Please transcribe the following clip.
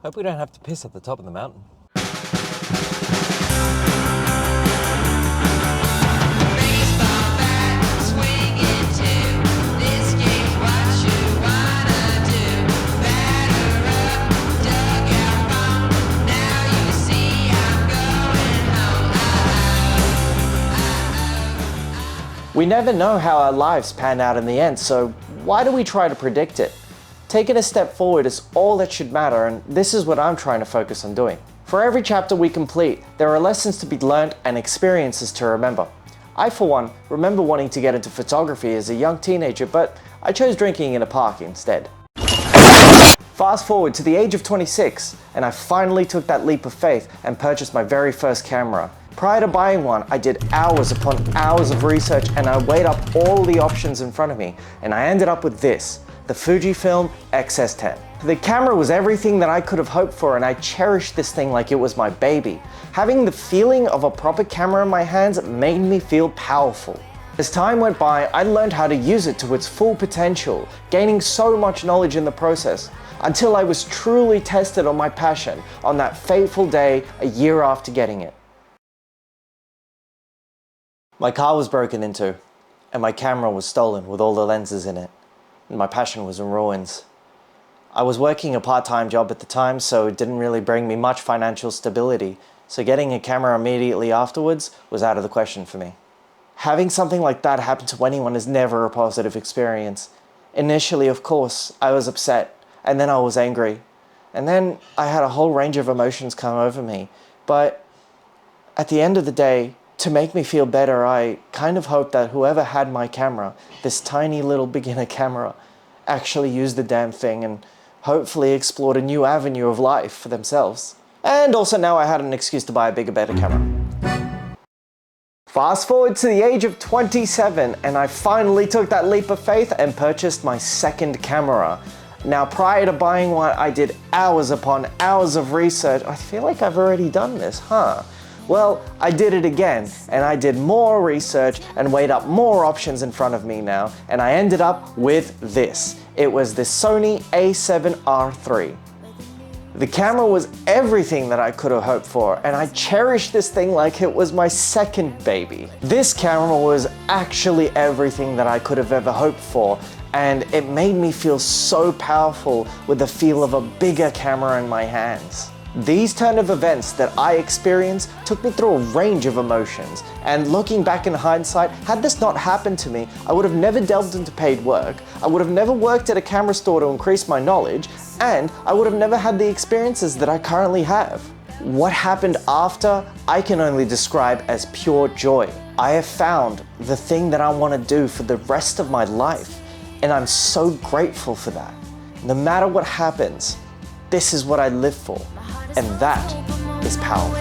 Hope we don't have to piss at the top of the mountain. We never know how our lives pan out in the end, so why do we try to predict it? Taking a step forward is all that should matter, and this is what I'm trying to focus on doing. For every chapter we complete, there are lessons to be learned and experiences to remember. I, for one, remember wanting to get into photography as a young teenager, but I chose drinking in a park instead. Fast forward to the age of 26, and I finally took that leap of faith and purchased my very first camera. Prior to buying one, I did hours upon hours of research and I weighed up all the options in front of me, and I ended up with this, the Fujifilm X-S10. The camera was everything that I could have hoped for, and I cherished this thing like it was my baby. Having the feeling of a proper camera in my hands made me feel powerful. As time went by, I learned how to use it to its full potential, gaining so much knowledge in the process, until I was truly tested on my passion on that fateful day a year after getting it. My car was broken into, and my camera was stolen with all the lenses in it, and my passion was in ruins. I was working a part-time job at the time, so it didn't really bring me much financial stability, so getting a camera immediately afterwards was out of the question for me. Having something like that happen to anyone is never a positive experience. Initially, of course, I was upset, and then I was angry, and then I had a whole range of emotions come over me, but at the end of the day, to make me feel better, I kind of hoped that whoever had my camera, this tiny little beginner camera, actually used the damn thing and hopefully explored a new avenue of life for themselves. And also now I had an excuse to buy a bigger, better camera. Fast forward to the age of 27, and I finally took that leap of faith and purchased my second camera. Now, prior to buying one, I did hours upon hours of research. I feel like I've already done this, huh? Well, I did it again, and I did more research and weighed up more options in front of me now, and I ended up with this. It was the Sony A7R III. The camera was everything that I could have hoped for, and I cherished this thing like it was my second baby. This camera was actually everything that I could have ever hoped for, and it made me feel so powerful with the feel of a bigger camera in my hands. These turn of events that I experienced took me through a range of emotions, and looking back in hindsight, had this not happened to me, I would have never delved into paid work, I would have never worked at a camera store to increase my knowledge, and I would have never had the experiences that I currently have. What happened after, I can only describe as pure joy. I have found the thing that I want to do for the rest of my life, and I'm so grateful for that. No matter what happens, this is what I live for. And that is powerful.